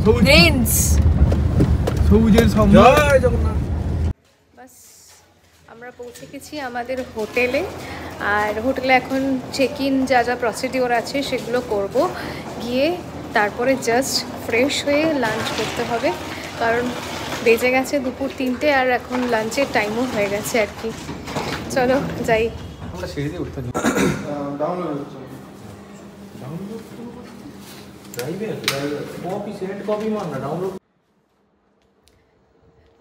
Range সবুজের জয় জগন্নাথ। বাস আমরা পৌঁছে গেছি আমাদের হোটেলে। আর হোটেলে এখন চেক ইন যা যা প্রসিডিওর আছে সেগুলো করব, গিয়ে তারপরে জাস্ট ফ্রেশ হয়ে লাঞ্চ করতে হবে, কারণ বেজে গেছে দুপুর 3টে আর এখন লাঞ্চের টাইমও হয়ে গেছে আর কি। চলো যাই। আমরা সিঁড়ি দিয়ে উঠতে ডাউনলোড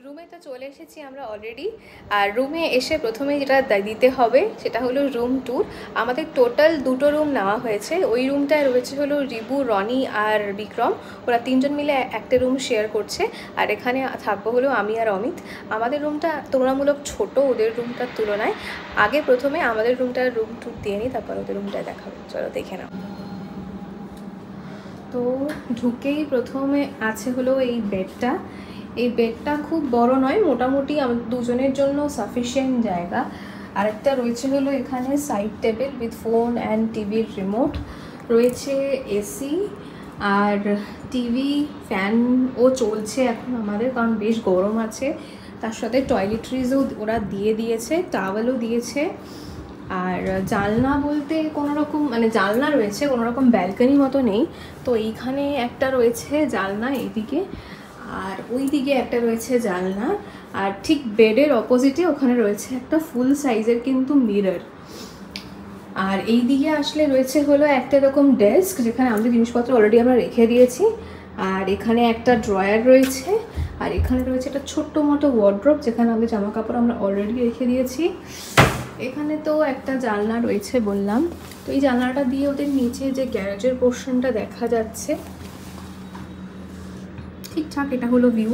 রুমে তো চলে এসেছি আমরা অলরেডি। আর রুমে এসে প্রথমে যেটা দিতে হবে সেটা হলো রুম ট্যুর। আমাদের টোটাল 2টো রুম নেওয়া হয়েছে। ওই রুমটায় রয়েছে হলো রিবু, রনি আর বিক্রম, ওরা 3জন মিলে একটা রুম শেয়ার করছে। আর এখানে থাকবো হলো আমি আর অমিত। আমাদের রুমটা তুলনামূলক ছোট ওদের রুমটার তুলনায়। আগে প্রথমে আমাদের রুমটার রুম ট্যুর দিয়ে নিই, তারপর ওদের রুমটায় দেখাবো। চলো দেখে নাও। তো ঢুকেই প্রথমে আছে হলো এই বেডটা। এই বেডটা খুব বড় নয়, মোটামুটি আমাদের দুজনের জন্য সাফিসিয়েন্ট জায়গা। আরেকটা রয়েছে হলো এখানে side table with phone and টিভির রিমোট, রয়েছে এসি আর টিভি ফ্যানও চলছে এখন আমাদের, কারণ বেশ গরম আছে। তার সাথে টয়লেট্রিজও ওরা দিয়ে দিয়েছে, টাওয়েলও দিয়েছে। আর জানলা বলতে কোনো রকম মানে জানলা রয়েছে, কোনো রকম ব্যালকনি মতো নেই। তো এইখানে একটা রয়েছে জানলা এইদিকে, আর ওই দিকে একটা রয়েছে জানলা। আর ঠিক বেডের অপোজিটে ওখানে রয়েছে একটা ফুল সাইজের কিন্তু মিরর। আর এই দিকে আসলে রয়েছে হলো একটা এরকম ডেস্ক, যেখানে আমাদের জিনিসপত্র অলরেডি আমরা রেখে দিয়েছি। আর এখানে একটা ড্রয়ার রয়েছে, আর এখানে রয়েছে একটা ছোট্ট মতো ওয়ার্ড্রোব, যেখানে আমাদের জামা কাপড় আমরা অলরেডি রেখে দিয়েছি। এখানে তো একটা জানলা রয়েছে বললাম। তো এই জানলাটা দিয়ে ওদের নিচে যে গ্যারেজের পোর্শনটা দেখা যাচ্ছে ঠিকঠাক, এটা হলো ভিউ।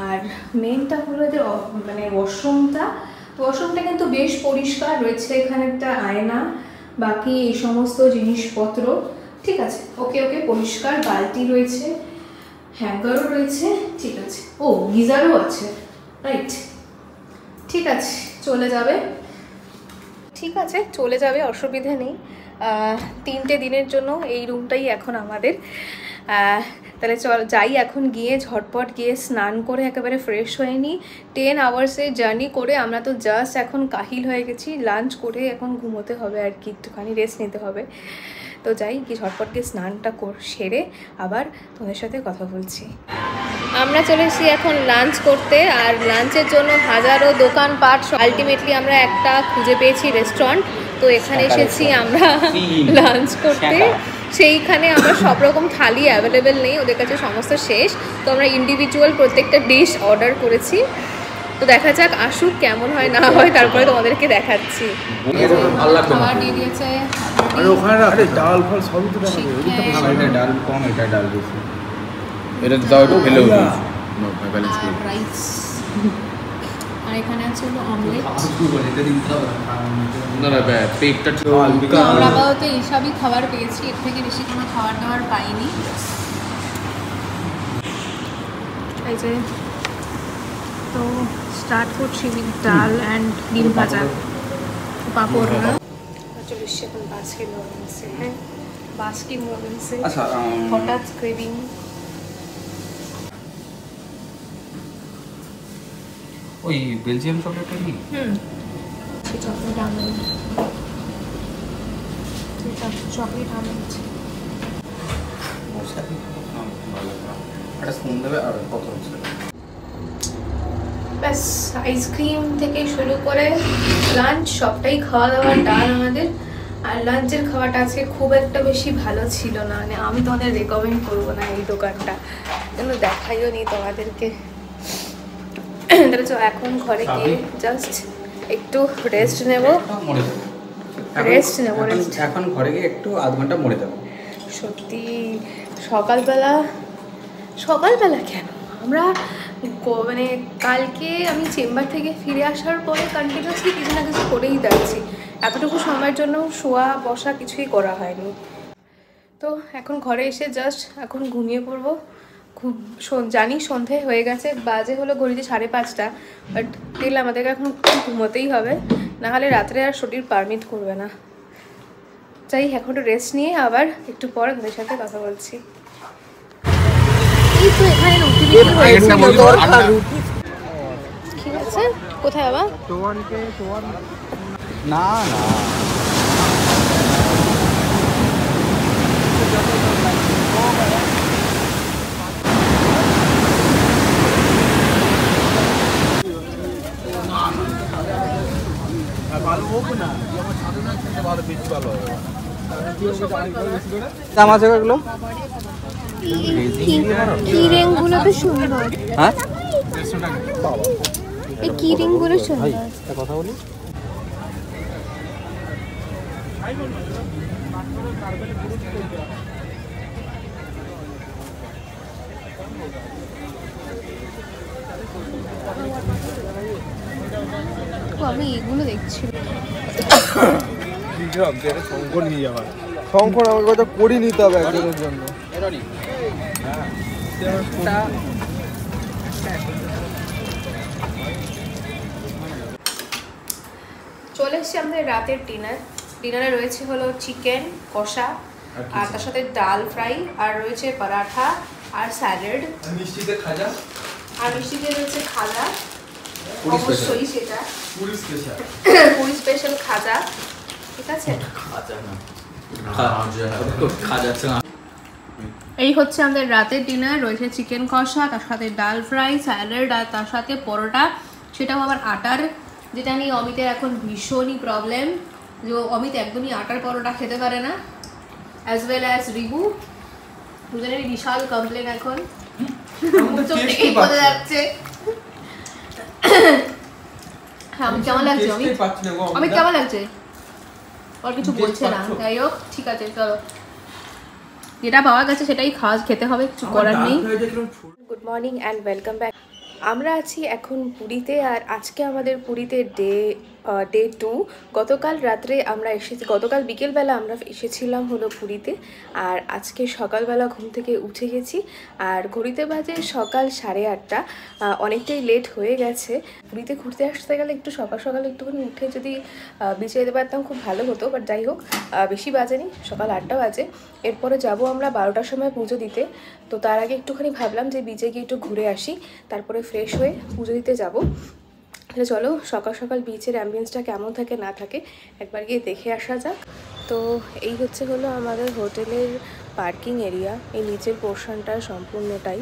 আর মেনটা হলো এদের মানে ওয়াশরুমটা। তো ওয়াশরুমটা কিন্তু বেশ পরিষ্কার রয়েছে, এখানে একটা আয়না, বাকি এই সমস্ত জিনিসপত্র ঠিক আছে, ওকে ওকে পরিষ্কার। বালতি রয়েছে, হ্যাঙ্গারও রয়েছে, ঠিক আছে। ও গিজারও আছে, রাইট, ঠিক আছে চলে যাবে, ঠিক আছে চলে যাবে, অসুবিধা নেই। 3টে দিনের জন্য এই রুমটাই এখন আমাদের। তাহলে চল যাই এখন, গিয়ে ঝটপট গিয়ে স্নান করে একেবারে ফ্রেশ হয়ে নিই। 10 আওয়ার্সের জার্নি করে আমরা তো জাস্ট এখন কাহিল হয়ে গেছি। লাঞ্চ করে এখন ঘুমোতে হবে আর কি, একটুখানি রেস্ট নিতে হবে। তো যাই গিয়ে ঝটপট গিয়ে স্নানটা সেরে আবার তোমাদের সাথে কথা বলছি। আমরা চলে এসেছি এখন লাঞ্চ করতে। আর লাঞ্চের জন্য হাজারো দোকানপাট, আলটিমেটলি আমরা একটা খুঁজে পেয়েছি রেস্টুরেন্ট। তো এখানে এসেছি আমরা লাঞ্চ করতে। সেইখানে আমরা সব রকম থালি অ্যাভেলেবেল নেই, ওদের কাছে সমস্ত শেষ। তো আমরা ইন্ডিভিজুয়াল প্রত্যেকটা ডিশ অর্ডার করেছি। তো দেখা যাক আসুক, কেমন হয় না হয় তারপরে তোমাদেরকে দেখাচ্ছি। খাবার দিয়ে দিয়েছে, ডাল ফল সবই তো দেখা যায়। এটা ডাল কম, এটা ডাল বেশি। এটা দাও একটু ফেলে ব্যালেন্স করে রাইস। আর এখানে আছে হলো অমলেট। না না পেটটা আমরা আপাতত এইসবই খাবার পেয়েছি, এর থেকে বেশি কোনো খাবার দাবার পাইনি। এই যে তো স্টার্ট করছি উইথ ডাল অ্যান্ড ডিম ভাজা, পাঁপড় না। চলে এসছি এখন বাস্কিন রবিন্সে। হ্যাঁ বাস্কিন রবিন্সে হঠাৎ ক্রেভিং। ওই বেলজিয়াম চকলেটটা কি? Chocolate almond, chocolate almond. একটা স্পুন দেবে আর কত হচ্ছে? ব্যাস আইসক্রিম থেকে শুরু করে লাঞ্চ সবটাই খাওয়া দাওয়া ডাল আমাদের। আর লাঞ্চের খাওয়াটা আজকে খুব একটা বেশি ভালো ছিল না, মানে আমি তোমাদের রেকমেন্ড করবো না এই দোকানটা, কিন্তু দেখাইও নি তোমাদেরকে। তাহলে এখন ঘরে গিয়ে জাস্ট একটু রেস্ট নেব। এখন ঘরে গিয়ে একটু আধ ঘন্টা মরে যাবো। সত্যি সকালবেলা কেন আমরা মানে কালকে আমি চেম্বার থেকে ফিরে আসার পরে কন্টিনিউসলি কিছু না কিছু করেই যাচ্ছি। এতটুকু সময়ের জন্য শোয়া বসা কিছুই করা হয়নি। তো এখন ঘরে এসে জাস্ট এখন ঘুমিয়ে পড়বো। খুব জানি সন্ধে হয়ে গেছে, বাজে হলো ঘড়িতে 5:30, বাট দিলে আমাদেরকে এখন ঘুমোতেই হবে, নাহলে রাত্রে আর শরীর পারমিট করবে না। চাই এখন একটু রেস্ট নিয়ে আবার একটু পর ওদের সাথে কথা বলছি। এই তো এখানে রুটি বিক্রি হয়েছিল। ঠিক আছে, কোথায় বাবা? না না দাম আছে এগুলো? কি রিং গুলো তো সুন্দর। হ্যাঁ এই কি রিং গুলো সুন্দর। কথা বলি আমি এগুলো দেখছি। শঙ্কর নিয়ে যাওয়ার শঙ্কর আমাকে কথা করি নিতে হবে একজনের জন্য। চলে এসেছি আমাদের রাতের ডিনারে রয়েছে হলো চিকেন কষা, আর তার সাথে ডাল ফ্রাই, আর রয়েছে পরাঠা আর স্যালাড, মিষ্টিতে খাজা, আর মিষ্টিতে রয়েছে খাজা, পুরি অবশ্যই সেটা পুরি স্পেশাল, পুরি স্পেশাল খাজা। ঠিক আছে, এই হচ্ছে আমাদের রাতের ডিনার। রয়েছে চিকেন কষা, তার সাথে ডাল ফ্রাই, স্যালাড, আর তার সাথে পরোটা, সেটাও আবার আটার, যেটা নিয়ে অমিতের এখন ভীষণই প্রবলেম, যে অমিত একদমই আটার পরোটা খেতে পারে না, অ্যাজ ওয়েল অ্যাজ রিবু, দুজনেরই বিশাল কমপ্লেন এখন চোখ থেকেই বোঝা যাচ্ছে। হ্যাঁ, অমিত কেমন লাগছে? অমিত কেমন লাগছে? আর কিছু বলছে না, যাই হোক ঠিক আছে, চলো যেটা পাওয়া গেছে সেটাই খেতে হবে, কিছু করার নেই। Good morning and welcome back. আমরা আছি এখন পুরীতে, আর আজকে আমাদের পুরীতে ডে 2। গতকাল রাত্রে আমরা গতকাল বিকেলবেলা আমরা এসেছিলাম হলো পুরীতে, আর আজকে সকালবেলা ঘুম থেকে উঠে গেছি, আর ঘড়িতে বাজে সকাল 8:30। অনেকটাই লেট হয়ে গেছে। পুরীতে ঘুরতে আসতে গেলে একটু সকাল সকাল একটুখানি উঠে যদি বিচে যেতে পারতাম খুব ভালো হতো, বাট যাই হোক, বেশি বাজেনি, সকাল 8টা বাজে। এরপরে যাব আমরা 12টার সময় পুজো দিতে, তো তার আগে একটুখানি ভাবলাম যে বিচে গিয়ে একটু ঘুরে আসি, তারপরে ফ্রেশ হয়ে পুজো দিতে যাব। তাহলে চলো সকাল সকাল বিচের অ্যাম্বিয়েন্সটা কেমন থাকে না থাকে একবার গিয়ে দেখে আসা যাক। তো এই হলো আমাদের হোটেলের পার্কিং এরিয়া, এই নিচের পোর্শনটা সম্পূর্ণটাই।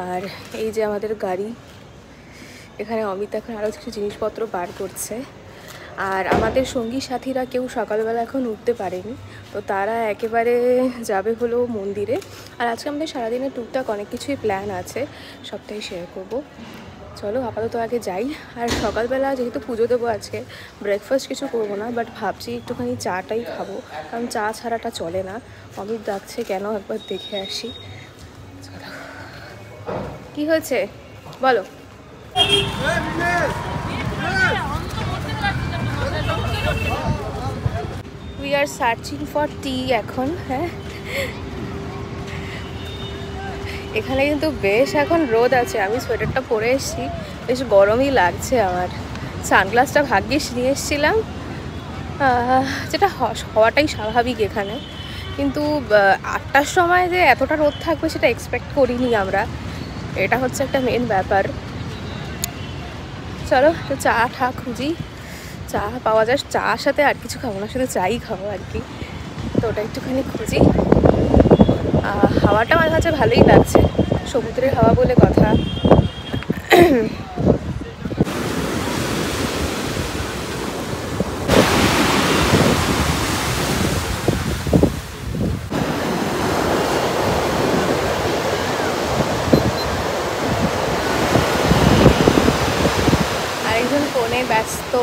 আর এই যে আমাদের গাড়ি, এখানে অমিত এখন আরও কিছু জিনিসপত্র বার করছে। আর আমাদের সঙ্গী সাথীরা কেউ সকালবেলা এখন উঠতে পারেনি, তো তারা একেবারে যাবে হলো মন্দিরে। আর আজকে আমাদের সারাদিনের টুকটাক অনেক কিছুই প্ল্যান আছে, সবটাই শেয়ার করব। চলো আপাতত আগে যাই। আর সকালবেলা যেহেতু পুজো দেবো আজকে, ব্রেকফাস্ট কিছু করবো না, বাট ভাবছি একটুখানি চাটাই খাবো, কারণ চা ছাড়াটা চলে না। অমিত ডাকছে কেন, একবার দেখে আসি। চলো, কি হয়েছে বলো? We are searching for tea এখন। হ্যাঁ, এখানে কিন্তু বেশ এখন রোদ আছে, আমি সোয়েটারটা পরে এসেছি, বেশ গরমই লাগছে আমার। সানগ্লাসটা ভাগ্যিস নিয়ে এসেছিলাম, যেটা হওয়াটাই স্বাভাবিক এখানে, কিন্তু 8টার সময় যে এতটা রোদ থাকবে সেটা এক্সপেক্ট করিনি আমরা, এটা হচ্ছে একটা মেন ব্যাপার। চলো তো চা খুঁজি, চা পাওয়া যায়, চার সাথে আর কিছু খাবো না, শুধু চাই খাবো আর কি, তো ওটা একটুখানি খুঁজি। হাওয়াটা আমার কাছে ভালোই লাগছে, সমুদ্রের হাওয়া বলে কথা। আরেকজন ফোনে ব্যস্ত।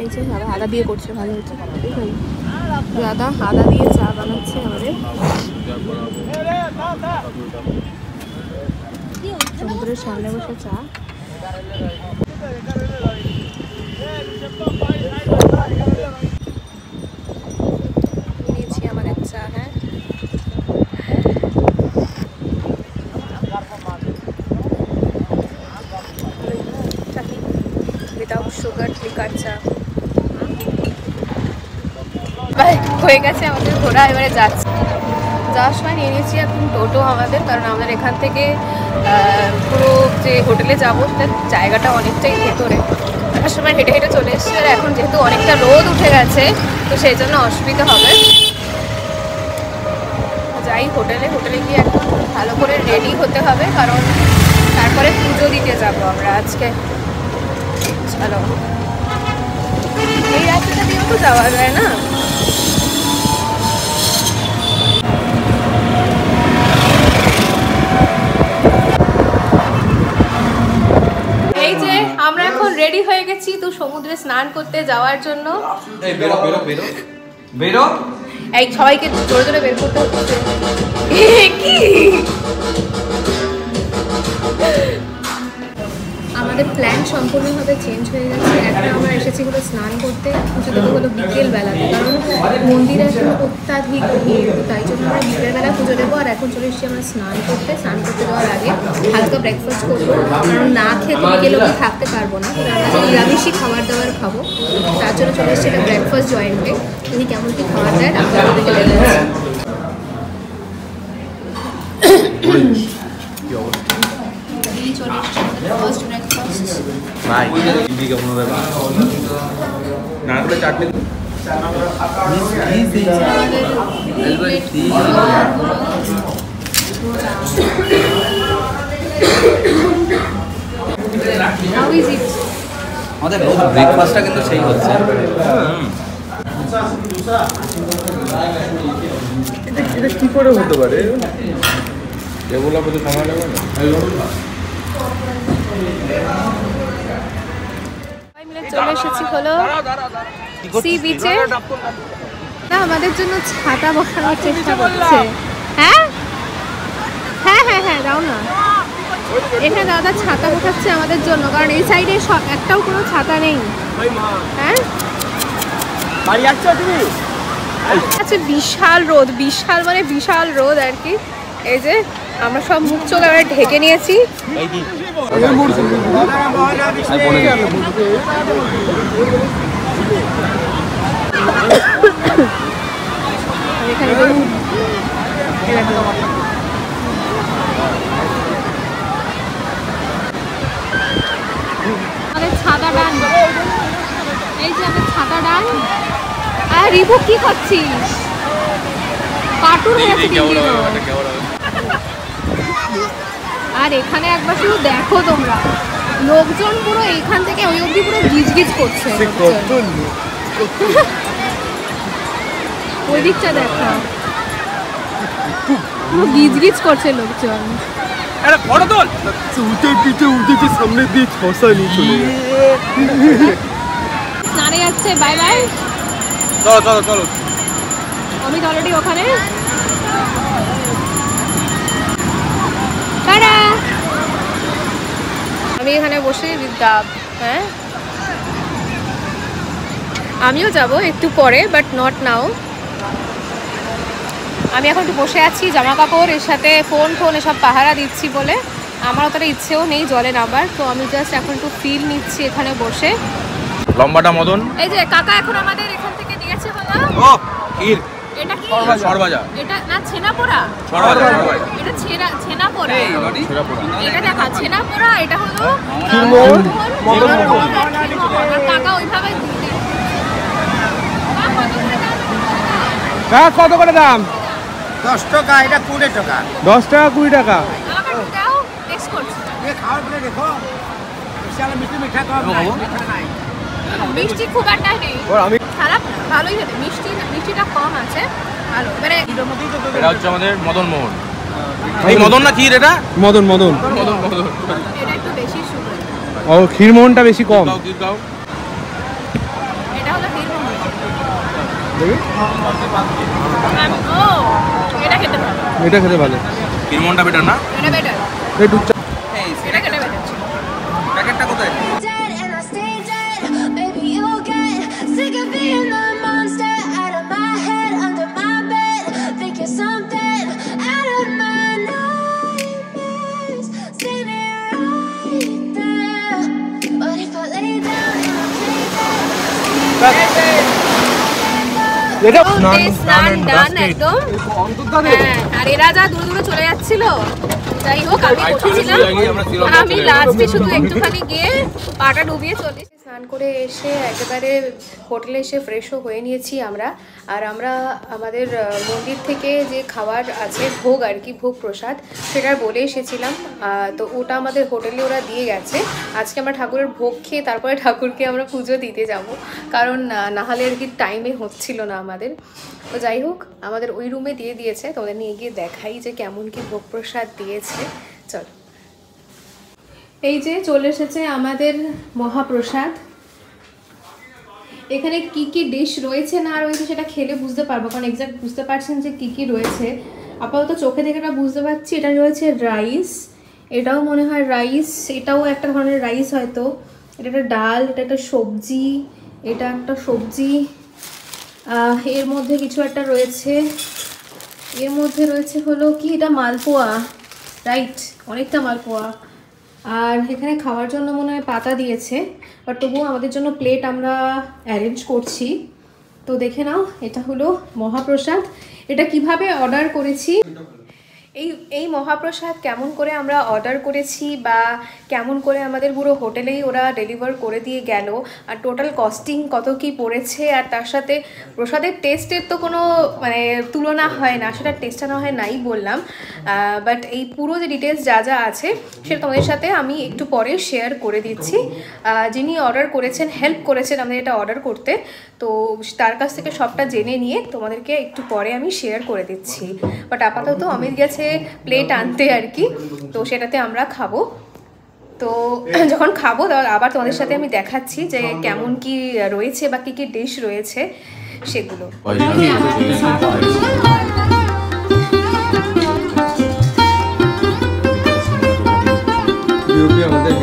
এই যে আদা দিয়ে করছে, ভালো হচ্ছে। আদা দিয়ে চা বানাচ্ছে আমাদের, সমুদ্রের সামনে বসে চা। নিয়েছি আমাদের চা। হ্যাঁ, উইদাউট সুগার লিকার চা। বাই হয়ে গেছে আমাদের ঘোরা, এবারে যাচ্ছি। যাওয়ার সময় নিয়ে নিয়েছি এখন টোটো আমাদের, কারণ আমাদের এখান থেকে পুরো যে হোটেলে যাবো সেটা জায়গাটা অনেকটাই ভেতরে। তার সময় হেঁটে হেঁটে চলে এসেছি, আর এখন যেহেতু অনেকটা রোদ উঠে গেছে তো সেই জন্য অসুবিধা হবে। যাই হোটেলে গিয়ে একদম ভালো করে রেডি হতে হবে, কারণ তারপরে পুজো দিতে যাবো আমরা আজকে। চলো, এই রাস্তাটা দিয়েও তো যাওয়া যায় না। এই যে আমরা এখন রেডি হয়ে গেছি তো সমুদ্রে স্নান করতে যাওয়ার জন্য। এই বেরো বেরো বেরো বেরো, এই সবাইকে জোরে জোরে বের করতে হচ্ছে। কি আমাদের প্ল্যান সম্পূর্ণভাবে চেঞ্জ হয়ে গেছে। একটা আমরা এসেছি হলো স্নান করতে, পুজো দেবো হলো বিকেলবেলাতে, কারণ মন্দিরে এখন অত্যাধিক ভিড়, তো তাই জন্য আমরা বিকেলবেলা পুজো দেবো। আর এখন চলে এসেছি আমরা স্নান করতে যাওয়ার আগে হালকা ব্রেকফাস্ট করবো, কারণ না খেয়ে বিকেল অবধি থাকতে পারবো না। তো আমরা নিরামিষই খাবার দাবার খাবো, তার জন্য চলে এসেছি একটা ব্রেকফাস্ট জয়েন্টে। তিনি কেমন কি খাবার দেয় আপনাদেরকে দেখে যাচ্ছে। চলে এসেছি আমাদের ফার্স্ট ব্রেকফাস্ট। ভাই ইডলি কেমন হবে? নারকেলের চাটনি How is it? আমাদের ব্রেকফাস্টটা কিন্তু সেই হচ্ছে। এটা কি করে হতে পারে? এগুলো বলতে সময় লাগবে না। চলে এসেছি হলো সি বিচে। না, আমাদের জন্য ছাতা বসানোর চেষ্টা করছে। হ্যাঁ হ্যাঁ হ্যাঁ হ্যাঁ দাও না। এখানে দাদা ছাতা বসাচ্ছে আমাদের জন্য, কারণ এই সাইডে একটাও কোনো ছাতা নেই। হ্যাঁ বাড়ি আসছো তুমি? আচ্ছা, বিশাল রোদ, বিশাল মানে বিশাল রোদ আর কি। এই যে আমরা সব মুখ চোখ এবারে ঢেকে নিয়েছি। এখানে আমাদের ছাতা ডান, এই যে আমাদের ছাতা ডান। আর রিভু কি করছিস? কার্টুন হয়ে গেছে কিন্তু। আর এখানে একবার শুধু দেখো তোমরা, লোকজন পুরো এইখান থেকে ওই অবধি পুরো গিজগিজ করছে। ওই দিকটা দেখো, পুরো গিজগিজ করছে লোকজন। উঠে সামনে দিয়ে ছসা নিয়ে চলে স্নানে যাচ্ছে। Bye bye. চলো চলো চলো। অমিত অলরেডি ওখানে। টাটা। আমি এখানে বসে বিদ্যাপ। হ্যাঁ, আমিও যাব একটু পরে, বাট নট নাও। আমি এখন একটু বসে আছি, জামা কাপড় এর সাথে ফোন এসব পাহারা দিচ্ছি বলে আমার অতটা ইচ্ছেও নেই জলে নামার। তো আমি জাস্ট এখন একটু ফিল নিচ্ছি এখানে বসে। লম্বাটা মদন। এই যে কাকা এখন আমাদের এখান থেকে দিয়েছে হলো ও ক্ষীর। এটা কি? সরভাজা। এটা না ছেনাপোড়া। সরভাজা। এটা ছেনাপোড়া। এটা দেখা ছেনাপোড়া, এটা হলো কাকা ওইভাবে কত করে দাম? 10 টাকা, এটা 20 টাকা। 10 টাকা 20 টাকা। আমাকে দাও, টেস্ট করছি। খাওয়ার পরে দেখো বিশাল মিঠা কম নাই, মিঠা নাই। মিষ্টি খুব একটা নেই, আমি খারাপ না, ভালোই হবে। মিষ্টিটা কম আছে, ভালো। মানে এটা হচ্ছে আমাদের মদন মোহন। এই মদন না ক্ষীর? এটা মদন মদন। মদন মদন। এটা একটু বেশি সুগার। ও, ক্ষীর মোহনটা বেশি কম। দাও ক্ষীর দাও। এটা হলো হিরমোহন। দেখি ও, এটা খেতে ভালো। এটা খেতে ভালো। ক্ষীর মোহনটা বেটার না? এটা বেটার। একটু এটা খেতে বেটার। প্যাকেটটা কোথায়? Dead and I stay dead. Baby, you'll get sick of being the monster out of my head, under my bed. Think you're something out of my nightmares. Standing right there. But if I lay down and I play dead, এটা স্নান ডান একদম। হ্যাঁ, আর এরা যা দূরে দূরে চলে যাচ্ছিল, যাই হোক আমি বসেছিলাম, আমি লাস্টে শুধু একটুখানি গিয়ে পাটা ডুবিয়ে চলে স্নান করে এসে একেবারে হোটেলে এসে ফ্রেশও হয়ে নিয়েছি আমরা। আর আমরা আমাদের মন্দির থেকে যে খাবার আছে ভোগ আর কি, ভোগ প্রসাদ, সেটা বলে এসেছিলাম। তো ওটা আমাদের হোটেলে ওরা দিয়ে গেছে। আজকে আমরা ঠাকুরের ভোগ খেয়ে তারপরে ঠাকুরকে আমরা পুজো দিতে যাব, কারণ নাহলে আর কি টাইমে হচ্ছিল না আমাদের। তো যাই হোক আমাদের ওই রুমে দিয়ে দিয়েছে, তোমাদের নিয়ে গিয়ে দেখাই যে কেমন কি ভোগ প্রসাদ দিয়েছে। চলো, এই যে চলে এসেছে আমাদের মহাপ্রসাদ। এখানে কি কি ডিশ রয়েছে না রয়েছে সেটা খেলে বুঝতে পারবো, কারণ এক্সাক্ট বুঝতে পারছেন যে কি কি রয়েছে। আপাতত চোখে দেখে এটা বুঝতে পারছি। এটা রয়েছে রাইস, এটাও মনে হয় রাইস, এটাও একটা ধরনের রাইস হয়তো। এটা একটা ডাল, এটা একটা সবজি, এটা একটা সবজি। এর মধ্যে কিছু একটা রয়েছে, এর মধ্যে রয়েছে হলো কি, এটা মালপোয়া, রাইট, অনেকটা মালপোয়া। আর এখানে খাওয়ার জন্য মনে হয় পাতা দিয়েছে, বাট তবুও আমাদের জন্য প্লেট আমরা অ্যারেঞ্জ করছি। তো দেখে নাও, এটা হলো মহাপ্রসাদ। এটা কিভাবে অর্ডার করেছি, এই মহাপ্রসাদ কেমন করে আমরা অর্ডার করেছি বা কেমন করে আমাদের পুরো হোটেলেই ওরা ডেলিভার করে দিয়ে গেল, আর টোটাল কস্টিং কত কি পড়েছে, আর তার সাথে প্রসাদের টেস্টের তো কোনো মানে তুলনা হয় না, সেটা টেস্টটা না হয় নাই বললাম, বাট এই পুরো যে ডিটেলস যা যা আছে সেটা তোমাদের সাথে আমি একটু পরে শেয়ার করে দিচ্ছি। যিনি অর্ডার করেছেন, হেল্প করেছেন আমাদের এটা অর্ডার করতে, তো তার কাছ থেকে সবটা জেনে নিয়ে তোমাদেরকে একটু পরে আমি শেয়ার করে দিচ্ছি। বাট আপাতত আমি গেছে প্লেট আনতে আর কি, তো সেটাতে আমরা খাবো। তো যখন খাবো আবার তোমাদের সাথে আমি দেখাচ্ছি যে কেমন কি রয়েছে বা কি কি ডিশ রয়েছে সেগুলো। আমাদের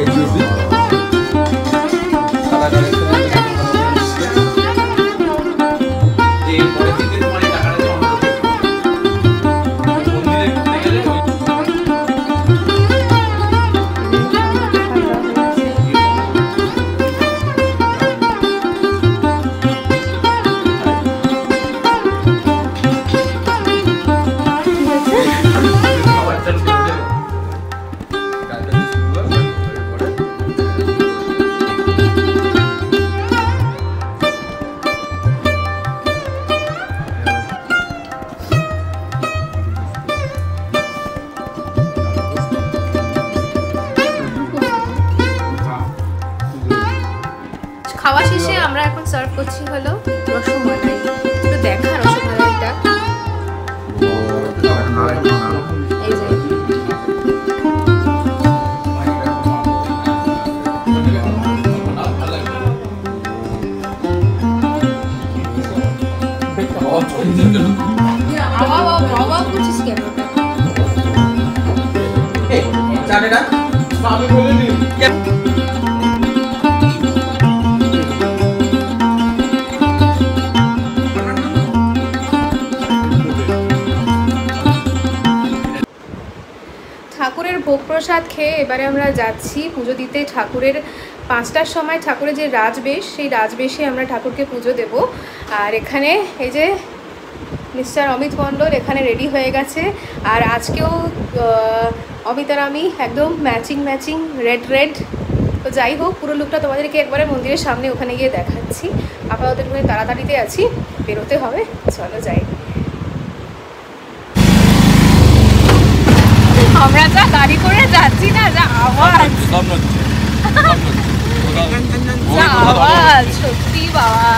খাওয়া শেষে আমরা এখন সার্ভ করছি হলো রসমালাই। একটু দেখা রসমালাইটা, এই যে বাবা বুঝছিস কেন ঠাকুরের ভোগ প্রসাদ খেয়ে এবারে আমরা যাচ্ছি পুজো দিতে। ঠাকুরের 5টার সময় ঠাকুরের যে রাজবেশ, সেই রাজবেশে আমরা ঠাকুরকে পুজো দেব। আর এখানে এই যে মিস্টার অমিত মণ্ডল এখানে রেডি হয়ে গেছে, আর আজকেও অমিত আর আমি একদম ম্যাচিং রেড। তো যাই হোক, পুরো লুকটা তোমাদেরকে একবারে মন্দিরের সামনে ওখানে গিয়ে দেখাচ্ছি। আপাতত একটু তাড়াতাড়িতে আছি, বেরোতে হবে, চলো যাই। আমরা যা গাড়ি করে যাচ্ছি না, যা আওয়াজ, যা আওয়াজ, সত্যি বাবা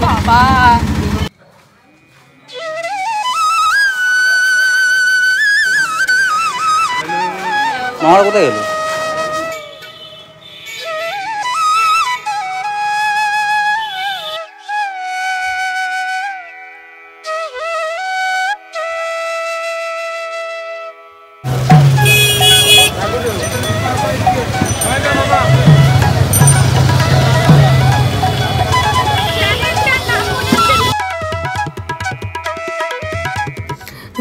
বাবা। মামারা কোথায় গেল?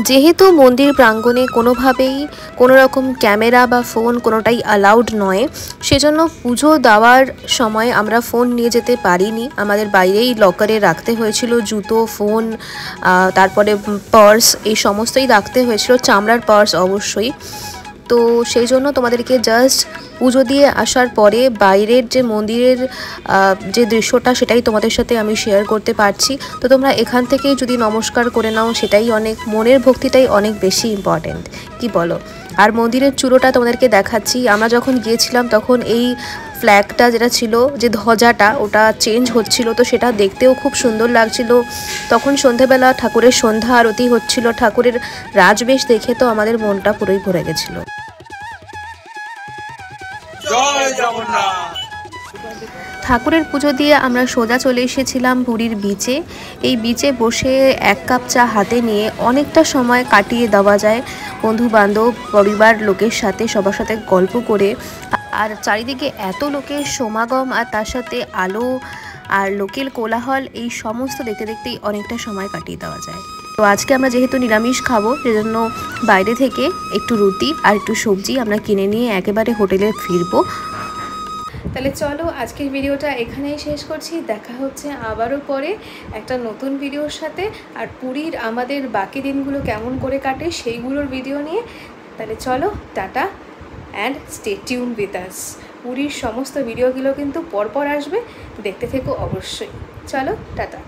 যেহেতু মন্দির প্রাঙ্গণে কোনোভাবেই কোনো রকম ক্যামেরা বা ফোন কোনোটাই অ্যালাউড নয়, সেজন্য পুজো দেওয়ার সময় আমরা ফোন নিয়ে যেতে পারিনি। আমাদের বাইরেই লকারে রাখতে হয়েছিল জুতো, ফোন, তারপরে পার্স, এই সমস্তই রাখতে হয়েছিল, চামড়ার পার্স অবশ্যই। তো সেই জন্য তোমাদেরকে জাস্ট পুজো দিয়ে আসার পরে বাইরের যে মন্দিরের যে দৃশ্যটা সেটাই তোমাদের সাথে আমি শেয়ার করতে পারছি। তো তোমরা এখান থেকেই যদি নমস্কার করে নাও, সেটাই অনেক, মনের ভক্তিটাই অনেক বেশি ইম্পর্টেন্ট, কি বলো? আর মন্দিরের চূড়োটা তোমাদেরকে দেখাচ্ছি। আমরা যখন গিয়েছিলাম তখন এই ফ্ল্যাগটা যেটা ছিল, যে ধ্বজাটা, ওটা চেঞ্জ হচ্ছিল, তো সেটা দেখতেও খুব সুন্দর লাগছিল। তখন সন্ধেবেলা ঠাকুরের সন্ধ্যা আরতি হচ্ছিল, ঠাকুরের রাজবেশ দেখে তো আমাদের মনটা পুরোই ভরে গেছিলো। ঠাকুরের পুজো দিয়ে আমরা সোজা চলে এসেছিলাম পুরীর বিচে। এই বিচে বসে 1 কাপ চা হাতে নিয়ে অনেকটা সময় কাটিয়ে দেওয়া যায় বন্ধু বান্ধব, পরিবার লোকের সাথে, সবার সাথে গল্প করে। আর চারিদিকে এত লোকের সমাগম, আর তার সাথে আলো আর লোকের কোলাহল, এই সমস্ত দেখতে দেখতেই অনেকটা সময় কাটিয়ে দেওয়া যায়। তো আজকে আমরা যেহেতু নিরামিষ খাবো, সেজন্য বাইরে থেকে একটু রুটি আর একটু সবজি আমরা কিনে নিয়ে একেবারে হোটেলে ফিরবো। তাহলে চলো আজকের ভিডিওটা এখানেই শেষ করছি। দেখা হচ্ছে আবারও পরে একটা নতুন ভিডিওর সাথে, আর পুরীর আমাদের বাকি দিনগুলো কেমন করে কাটে সেইগুলোর ভিডিও নিয়ে। তাহলে চলো, tata and stay tune with us. পুরীর সমস্ত ভিডিওগুলো কিন্তু পরপর আসবে, দেখতে থেকো অবশ্যই। চলো, টাটা।